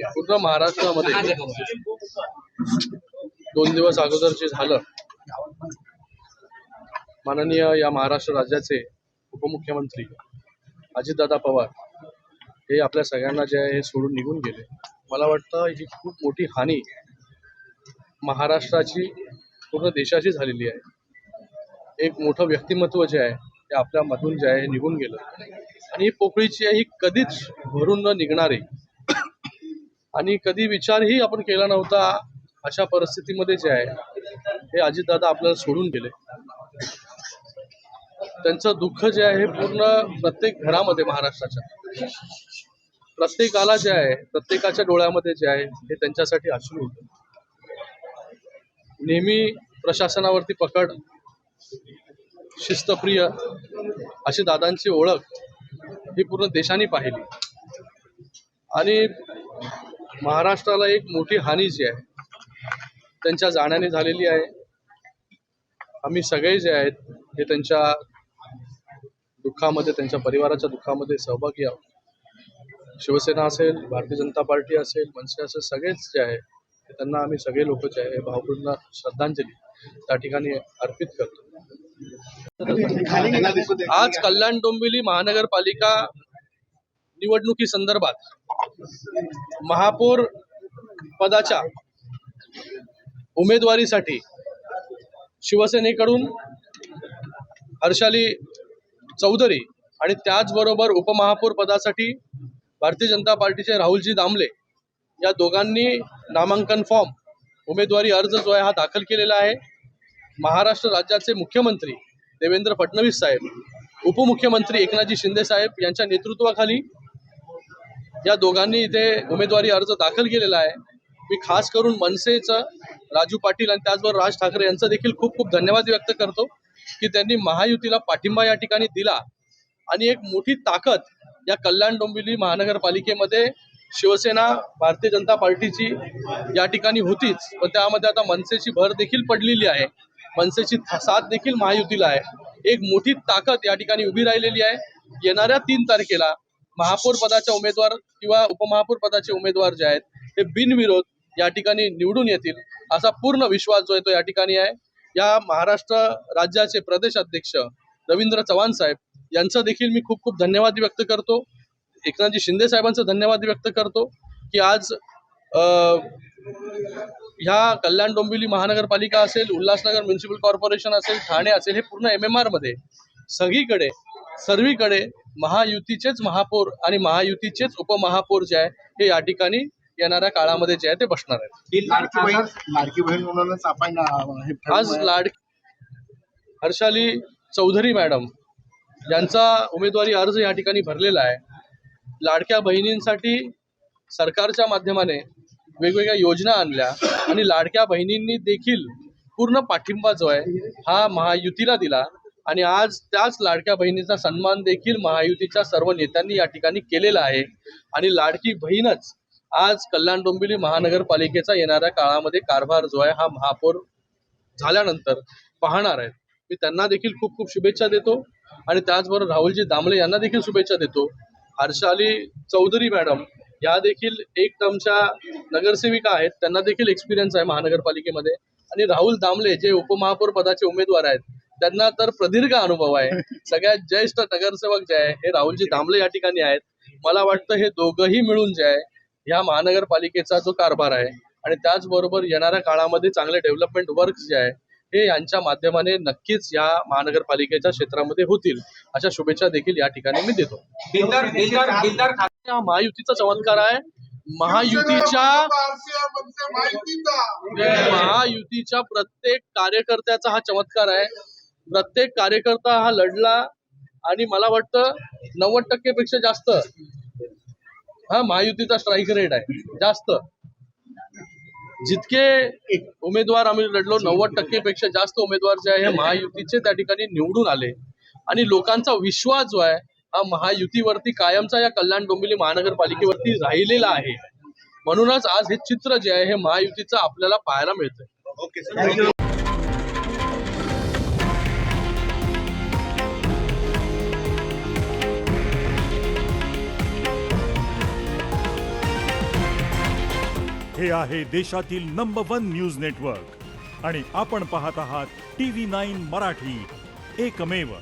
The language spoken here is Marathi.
पूर्ण महाराष्ट्रामध्ये 2 दिवस अगोदर जे झालं, माननीय या महाराष्ट्र राज्याचे उपमुख्यमंत्री अजितदादा पवार हे आपल्या सगळ्यांना जे आहे हे सोडून निघून गेले. मला वाटतं ही खूप मोठी हानी महाराष्ट्राची पूर्ण देशाची झालेली आहे. एक मोठं व्यक्तिमत्व जे आहे ते आपल्यामधून जे आहे निघून गेलं आणि ही पोकळीची आहे ही कधीच भरून न निघणारी आणि कधी विचारही आपण केला नव्हता अशा परिस्थितीमध्ये जे आहे हे अजितदादा आपल्याला सोडून गेले. त्यांचं दुःख जे आहे पूर्ण प्रत्येक घरामध्ये महाराष्ट्राच्या प्रत्येकाला जे आहे प्रत्येकाच्या डोळ्यामध्ये जे आहे हे त्यांच्यासाठी अश्रू होते. नेहमी प्रशासनावरती पकड, शिस्तप्रिय अशी दादांची ओळख ही पूर्ण देशाने पाहिली आणि महाराष्ट्राला एक मोठी हानी जी आहे त्यांच्या जाण्याने झालेली आहे. आम्ही सगळे जे आहेत हे त्यांच्या दुःखामध्ये, त्यांच्या परिवाराच्या दुःखामध्ये सहभागी आहोत. शिवसेना असेल, भारतीय जनता पार्टी असेल, मनसे असेल, सगळेच जे आहे त्यांना आम्ही सगळे लोक जे आहे भावपूर्ण श्रद्धांजली त्या ठिकाणी अर्पित करतो. आज कल्याण डोंबिवली महानगरपालिका निवडणुकी संदर्भात महापौर पदाच्या उमेदवारीसाठी शिवसेनेकडून हर्षाली चौधरी आणि त्याचबरोबर उपमहापौर पदासाठी भारतीय जनता पार्टीचे राहुलजी दामले या दोघांनी नामांकन फॉर्म, उमेदवारी अर्ज जो आहे हा दाखल केलेला आहे. महाराष्ट्र राज्याचे मुख्यमंत्री देवेंद्र फडणवीस साहेब, उपमुख्यमंत्री एकनाथजी शिंदे साहेब यांच्या नेतृत्वाखाली या दोघांनी इथे उमेदवारी अर्ज दाखल केलेला आहे. मी खास करून मनसेचं राजू पाटील आणि त्याचबरोबर राज ठाकरे यांचं देखील खूप खूप धन्यवाद व्यक्त करतो की त्यांनी महायुतीला पाठिंबा या ठिकाणी दिला आणि एक मोठी ताकद या कल्याण डोंबिवली महानगरपालिकेमध्ये शिवसेना, भारतीय जनता पार्टीची या ठिकाणी होतीच, पण त्यामध्ये आता मनसेची भर देखील पडलेली आहे. मनसेची साथ देखील महायुतीला आहे. एक मोठी ताकद या ठिकाणी उभी राहिलेली आहे. येणाऱ्या 3 तारखेला महापौर पदाच्या उमेदवार किंवा उपमहापौर पदाचे उमेदवार जे आहेत ते बिनविरोध या ठिकाणी निवडून येतील असा पूर्ण विश्वास जो आहे तो या ठिकाणी आहे. या महाराष्ट्र राज्याचे प्रदेश अध्यक्ष रवींद्र चव्हाण साहेब यांचा देखील मी खूप खूप धन्यवाद व्यक्त करतो. एकनाथजी शिंदे साहेबांचं धन्यवाद व्यक्त करतो की आज ह्या कल्याण डोंबिवली महानगरपालिका असेल, उल्हासनगर म्युन्सिपल कॉर्पोरेशन असेल, ठाणे असेल, हे पूर्ण MMR मध्ये सगळीकडे सर्वीकडे महायुतीचेच महापौर आणि महायुतीचेच उपमहापौर जे आहे हे या ठिकाणी येणाऱ्या काळामध्ये जे आहे ते बसणार आहेत. आज हर्षाली चौधरी मॅडम यांचा उमेदवारी अर्ज या ठिकाणी भरलेला आहे. लाडक्या बहिणींसाठी सरकारच्या माध्यमाने वेगवेगळ्या योजना आणल्या आणि लाडक्या बहिणींनी देखील पूर्ण पाठिंबा जो आहे हा महायुतीला दिला आणि आज त्याच लाडक्या बहिणीचा सन्मान देखील महायुतीच्या सर्व नेत्यांनी या ठिकाणी केलेला आहे आणि लाडकी बहीणच आज कल्याण डोंबिवली महानगरपालिकेचा येणाऱ्या काळामध्ये कारभार जो आहे हा महापौर झाल्यानंतर पाहणार आहेत. मी त्यांना देखील खूप खूप शुभेच्छा देतो आणि त्याचबरोबर राहुलजी दामले यांना देखील शुभेच्छा देतो. हर्षाली चौधरी मॅडम या देखील एक टर्मच्या नगरसेविका आहेत, त्यांना देखील एक्सपिरियन्स आहे महानगरपालिकेमध्ये आणि राहुल दामले जे उपमहापौर पदाचे उमेदवार आहेत त्यांना तर प्रदीर्घ अनुभव आहे. सगळ्यात ज्येष्ठ नगरसेवक जे आहे हे राहुलजी दामले या ठिकाणी आहेत. मला वाटतं हे दोघंही मिळून जे आहे ह्या महानगरपालिकेचा जो कारभार आहे आणि त्याचबरोबर येणाऱ्या काळामध्ये चांगले डेव्हलपमेंट वर्क जे आहे हे यांच्या माध्यमाने नक्कीच या महानगरपालिकेच्या क्षेत्रामध्ये होतील अशा शुभेच्छा देखील या ठिकाणी मी देतो. महायुतीचा चमत्कार आहे. महायुतीच्या प्रत्येक कार्यकर्त्याचा हा चमत्कार आहे. प्रत्येक कार्यकर्ता हा लढला आणि मला वाटतं 90% पेक्षा जास्त हा महायुतीचा स्ट्राईक रेट आहे. जास्त जितके उमेदवार आम्ही लढलो 90% पेक्षा जास्त उमेदवार जे आहे हे महायुतीचे त्या ठिकाणी निवडून आले आणि लोकांचा विश्वास जो आहे हा महायुतीवरती कायमचा या कल्याण डोंबिवली महानगरपालिकेवरती राहिलेला आहे. म्हणूनच आज हे चित्र जे आहे हे महायुतीचं आपल्याला पाहायला मिळतंय. हे आहे देशातील नंबर 1 न्यूज नेटवर्क आणि आपण पाहत आहात TV9 मराठी, एकमेव.